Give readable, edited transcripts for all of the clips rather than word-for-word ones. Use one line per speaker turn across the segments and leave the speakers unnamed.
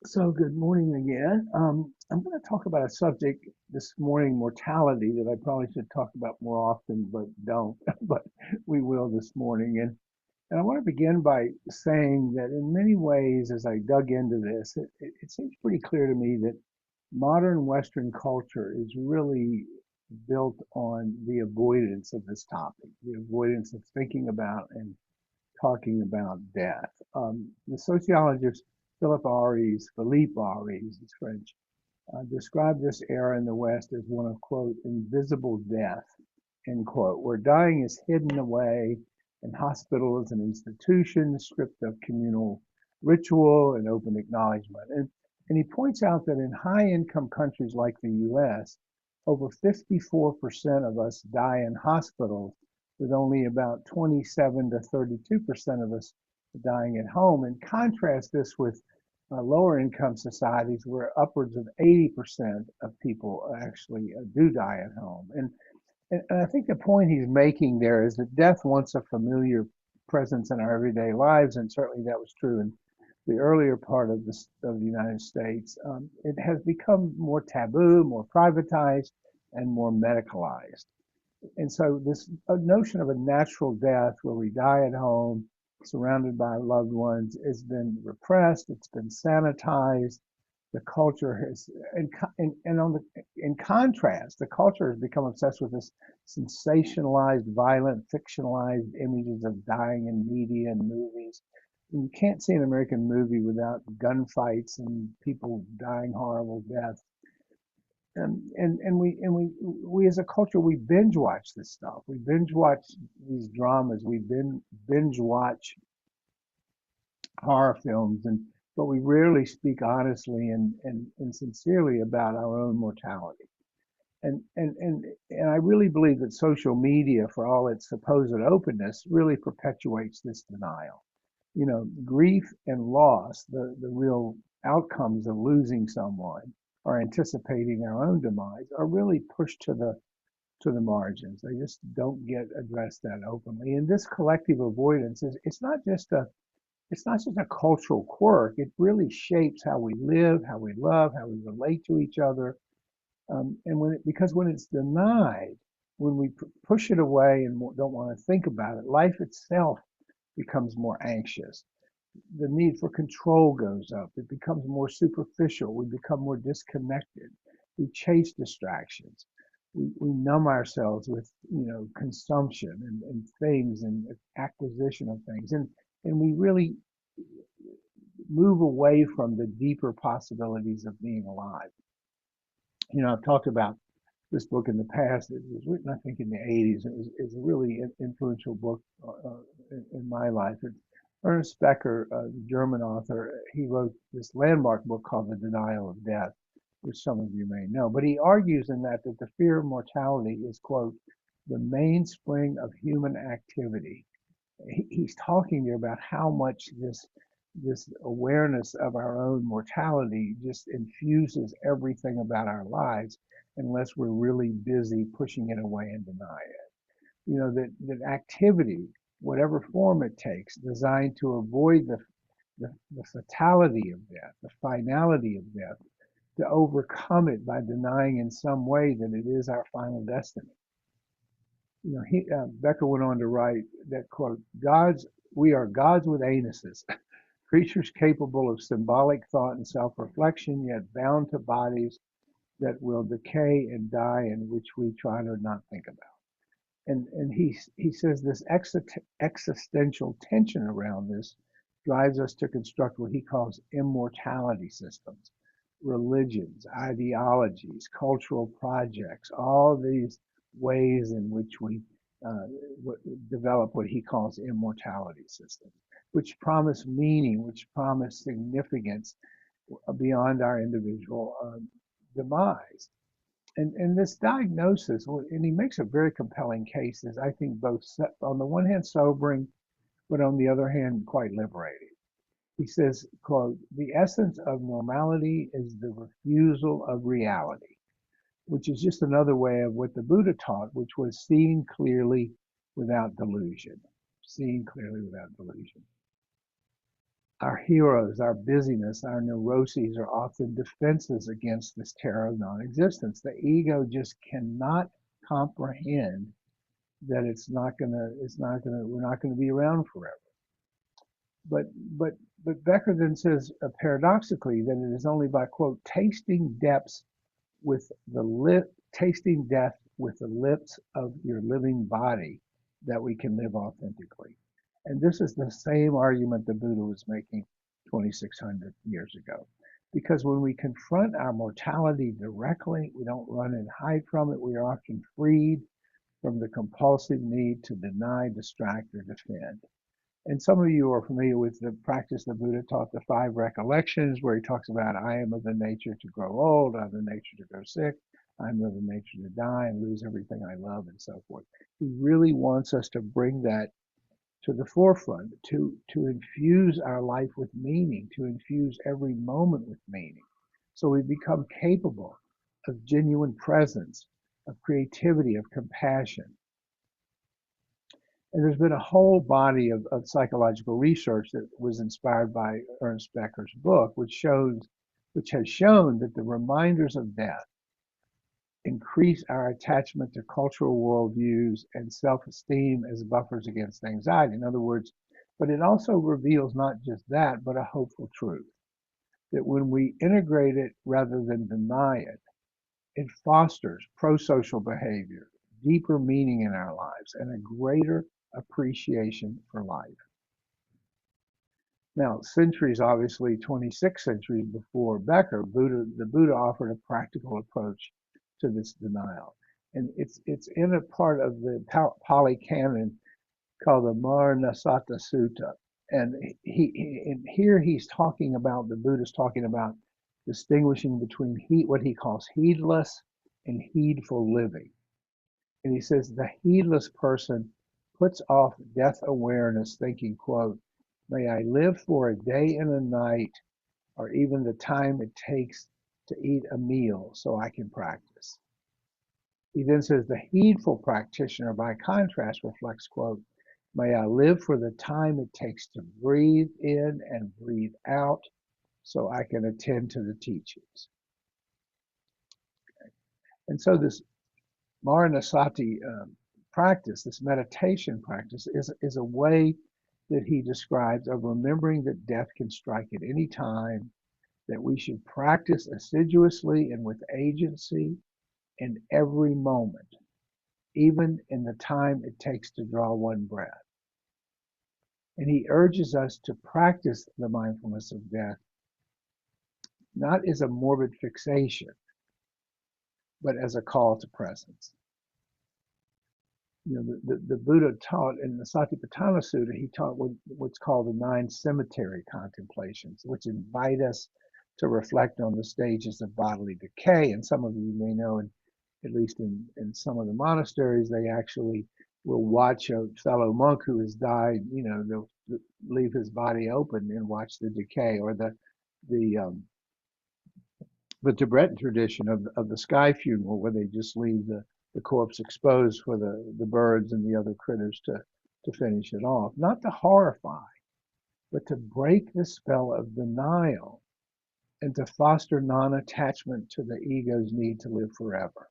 So good morning again. I'm going to talk about a subject this morning, mortality, that I probably should talk about more often, but don't. But we will this morning. And I want to begin by saying that in many ways, as I dug into this, it seems pretty clear to me that modern Western culture is really built on the avoidance of this topic, the avoidance of thinking about and talking about death. The sociologist Philippe Ariès, is French, described this era in the West as one of, quote, invisible death, end quote, where dying is hidden away in hospitals and institutions, stripped of communal ritual and open acknowledgement. And he points out that in high income countries like the US, over 54% of us die in hospitals, with only about 27 to 32% of us dying at home. And contrast this with lower income societies where upwards of 80% of people actually do die at home. And I think the point he's making there is that death once a familiar presence in our everyday lives, and certainly that was true in the earlier part of the United States. It has become more taboo, more privatized, and more medicalized. And so this notion of a natural death where we die at home, surrounded by loved ones, has been repressed. It's been sanitized. The culture has, and on the, in contrast, the culture has become obsessed with this sensationalized, violent, fictionalized images of dying in media and movies. And you can't see an American movie without gunfights and people dying horrible deaths. And we as a culture, we binge watch this stuff. We binge watch these dramas. We binge watch horror films, but we rarely speak honestly and sincerely about our own mortality. And I really believe that social media, for all its supposed openness, really perpetuates this denial. You know, grief and loss, the real outcomes of losing someone or anticipating our own demise, are really pushed to the margins. They just don't get addressed that openly. And this collective avoidance is it's not just a cultural quirk. It really shapes how we live, how we love, how we relate to each other. And because when it's denied, when we push it away and don't want to think about it, life itself becomes more anxious. The need for control goes up. It becomes more superficial. We become more disconnected. We chase distractions. We numb ourselves with, consumption and things and acquisition of things. And we really move away from the deeper possibilities of being alive. I've talked about this book in the past. It was written, I think, in the 80s. It's a really influential book in my life. It's Ernst Becker, the German author. He wrote this landmark book called The Denial of Death, which some of you may know. But he argues in that the fear of mortality is, quote, the mainspring of human activity. He's talking there about how much this awareness of our own mortality just infuses everything about our lives unless we're really busy pushing it away and denying it. That activity, whatever form it takes, designed to avoid the fatality of death, the finality of death, to overcome it by denying in some way that it is our final destiny. Becker went on to write that, quote, we are gods with anuses, creatures capable of symbolic thought and self-reflection, yet bound to bodies that will decay and die and which we try to not think about. And he says this existential tension around this drives us to construct what he calls immortality systems, religions, ideologies, cultural projects, all these ways in which we uh, develop what he calls immortality systems, which promise meaning, which promise significance beyond our individual demise. And this diagnosis, and he makes a very compelling case, is I think both on the one hand sobering, but on the other hand quite liberating. He says, quote, the essence of normality is the refusal of reality, which is just another way of what the Buddha taught, which was seeing clearly without delusion. Seeing clearly without delusion. Our heroes, our busyness, our neuroses are often defenses against this terror of non-existence. The ego just cannot comprehend that we're not gonna be around forever. But but but Becker then says paradoxically that it is only by quote with tasting death with the lips of your living body that we can live authentically. And this is the same argument the Buddha was making 2,600 years ago. Because when we confront our mortality directly, we don't run and hide from it, we are often freed from the compulsive need to deny, distract, or defend. And some of you are familiar with the practice the Buddha taught, the five recollections, where he talks about, I am of the nature to grow old, I am of the nature to grow sick, I am of the nature to die and lose everything I love, and so forth. He really wants us to bring that to the forefront, to infuse our life with meaning, to infuse every moment with meaning. So we become capable of genuine presence, of creativity, of compassion. And there's been a whole body of psychological research that was inspired by Ernst Becker's book, which has shown that the reminders of death increase our attachment to cultural worldviews and self-esteem as buffers against anxiety. In other words, but it also reveals not just that, but a hopeful truth that when we integrate it rather than deny it, it fosters pro-social behavior, deeper meaning in our lives, and a greater appreciation for life. Now, centuries, obviously 26 centuries before Becker, the Buddha offered a practical approach to this denial. And it's in a part of the Pali Canon called the Maranasata Sutta. And here the Buddha's talking about distinguishing between what he calls heedless and heedful living. And he says the heedless person puts off death awareness, thinking, quote, may I live for a day and a night, or even the time it takes to eat a meal so I can practice. He then says the heedful practitioner, by contrast, reflects, quote, may I live for the time it takes to breathe in and breathe out so I can attend to the teachings. And so this Maranasati practice, this meditation practice, is a way that he describes of remembering that death can strike at any time, that we should practice assiduously and with agency in every moment, even in the time it takes to draw one breath. And he urges us to practice the mindfulness of death, not as a morbid fixation, but as a call to presence. You know, the Buddha taught in the Satipatthana Sutta, he taught what's called the 9 cemetery contemplations, which invite us to reflect on the stages of bodily decay. And some of you may know, at least in some of the monasteries, they actually will watch a fellow monk who has died, you know, they'll leave his body open and watch the decay, or the Tibetan tradition of the sky funeral, where they just leave the corpse exposed for the birds and the other critters to finish it off. Not to horrify, but to break the spell of denial and to foster non-attachment to the ego's need to live forever.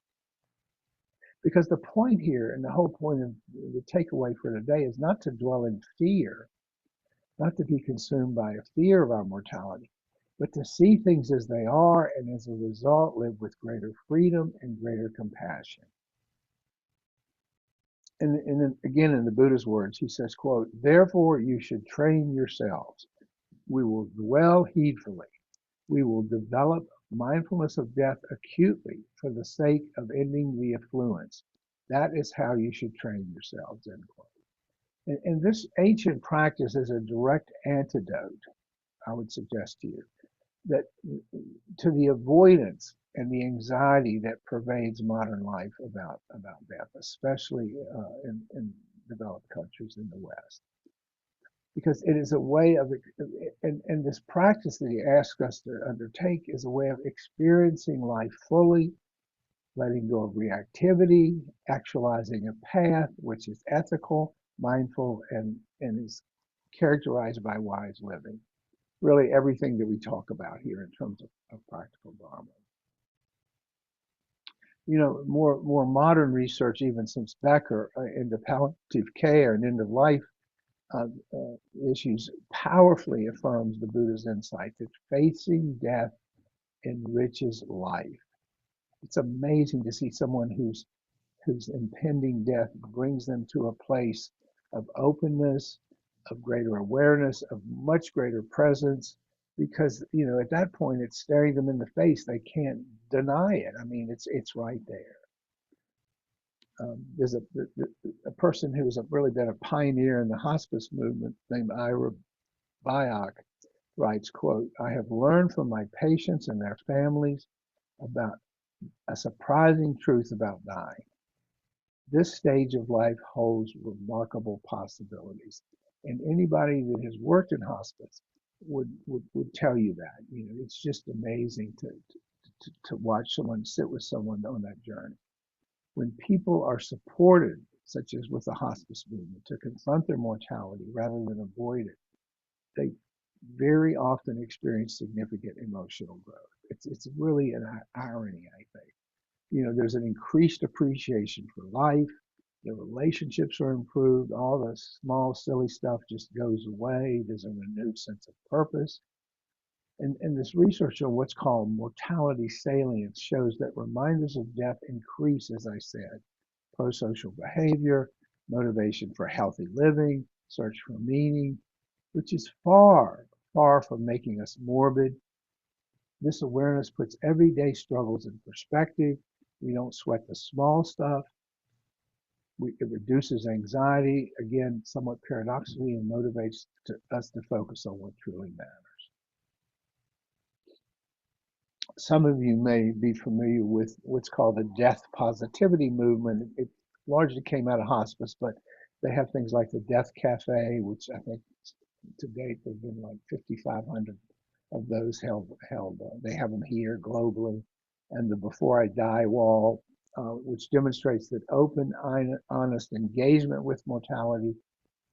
Because the point here, and the whole point of the takeaway for today, is not to dwell in fear, not to be consumed by a fear of our mortality, but to see things as they are, and as a result live with greater freedom and greater compassion. And then again, in the Buddha's words, he says, quote, therefore you should train yourselves. We will dwell heedfully. We will develop mindfulness of death acutely for the sake of ending the affluence. That is how you should train yourselves, end quote. And this ancient practice is a direct antidote, I would suggest to you, that to the avoidance and the anxiety that pervades modern life about death, especially in developed countries in the West. Because it is a way of, and this practice that he asks us to undertake is a way of experiencing life fully, letting go of reactivity, actualizing a path which is ethical, mindful, and is characterized by wise living. really everything that we talk about here in terms of practical Dharma. You know, more modern research, even since Becker, into palliative care and end of life uh, uh, issues, powerfully affirms the Buddha's insight that facing death enriches life. It's amazing to see someone whose impending death brings them to a place of openness, of greater awareness, of much greater presence, because you know at that point it's staring them in the face. They can't deny it. I mean, it's right there. There's a person who's really been a pioneer in the hospice movement named Ira Byock writes, quote, "I have learned from my patients and their families about a surprising truth about dying. This stage of life holds remarkable possibilities." And anybody that has worked in hospice would tell you that. You know, it's just amazing to watch someone sit with someone on that journey. When people are supported, such as with the hospice movement, to confront their mortality rather than avoid it, they very often experience significant emotional growth. It's really an irony, I think. You know, there's an increased appreciation for life. The relationships are improved. All the small, silly stuff just goes away. There's a renewed sense of purpose. And this research on what's called mortality salience shows that reminders of death increase, as I said, pro-social behavior, motivation for healthy living, search for meaning, which is far, far from making us morbid. This awareness puts everyday struggles in perspective. We don't sweat the small stuff. It reduces anxiety, again, somewhat paradoxically, and motivates us to focus on what truly matters. Some of you may be familiar with what's called the death positivity movement. It largely came out of hospice, but they have things like the Death Cafe, which I think to date there have been like 5,500 of those held. They have them here globally, and the Before I Die wall, which demonstrates that open, honest engagement with mortality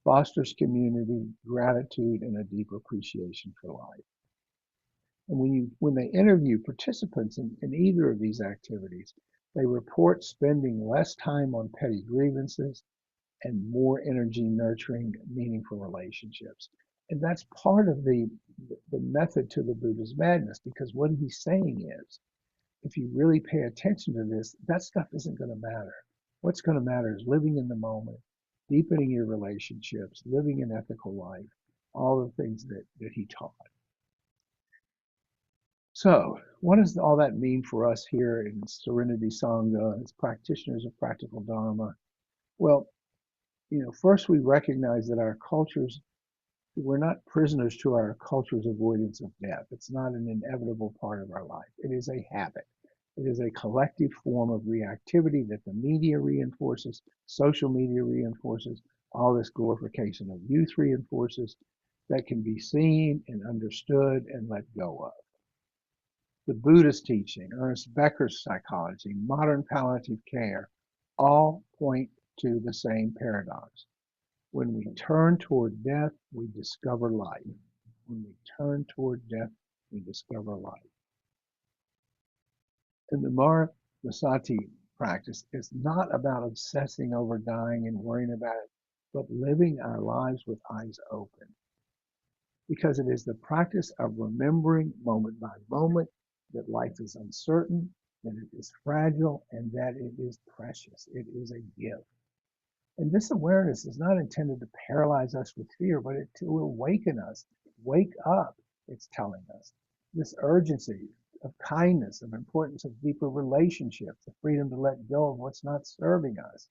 fosters community, gratitude, and a deep appreciation for life. And when they interview participants in either of these activities, they report spending less time on petty grievances and more energy nurturing meaningful relationships. And that's part of the method to the Buddha's madness, because what he's saying is, if you really pay attention to this, that stuff isn't going to matter. What's going to matter is living in the moment, deepening your relationships, living an ethical life, all the things that he taught. So, what does all that mean for us here in Serenity Sangha as practitioners of practical Dharma? Well, you know, first we recognize that we're not prisoners to our culture's avoidance of death. It's not an inevitable part of our life. It is a habit. It is a collective form of reactivity that the media reinforces, social media reinforces, all this glorification of youth reinforces, that can be seen and understood and let go of. The Buddhist teaching, Ernest Becker's psychology, modern palliative care, all point to the same paradox. When we turn toward death, we discover life. When we turn toward death, we discover life. And the Maranasati practice is not about obsessing over dying and worrying about it, but living our lives with eyes open. Because it is the practice of remembering moment by moment that life is uncertain, that it is fragile, and that it is precious. It is a gift. And this awareness is not intended to paralyze us with fear, but to awaken us. Wake up, it's telling us. This urgency of kindness, of importance of deeper relationships, the freedom to let go of what's not serving us.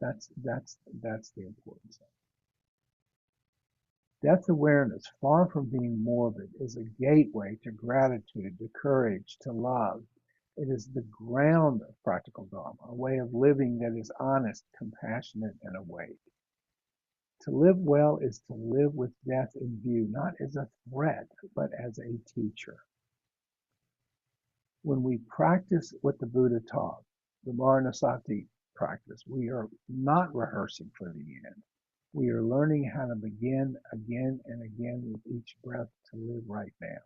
That's the importance of it. Death awareness, far from being morbid, is a gateway to gratitude, to courage, to love. It is the ground of practical Dharma, a way of living that is honest, compassionate, and awake. To live well is to live with death in view, not as a threat, but as a teacher. When we practice what the Buddha taught, the Maranasati practice, we are not rehearsing for the end. We are learning how to begin again and again with each breath to live right now.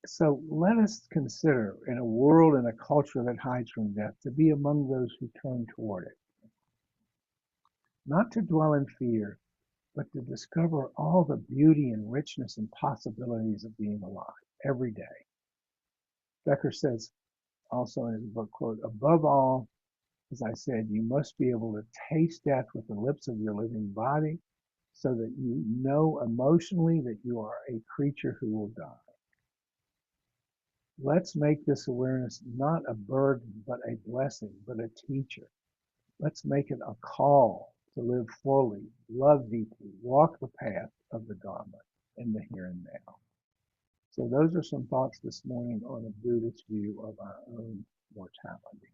So let us consider, in a world and a culture that hides from death, to be among those who turn toward it. Not to dwell in fear, but to discover all the beauty and richness and possibilities of being alive every day. Becker says also in his book, quote, above all, as I said, you must be able to taste death with the lips of your living body so that you know emotionally that you are a creature who will die. Let's make this awareness not a burden, but a blessing, but a teacher. Let's make it a call to live fully, love deeply, walk the path of the Dharma in the here and now. So those are some thoughts this morning on a Buddhist view of our own mortality.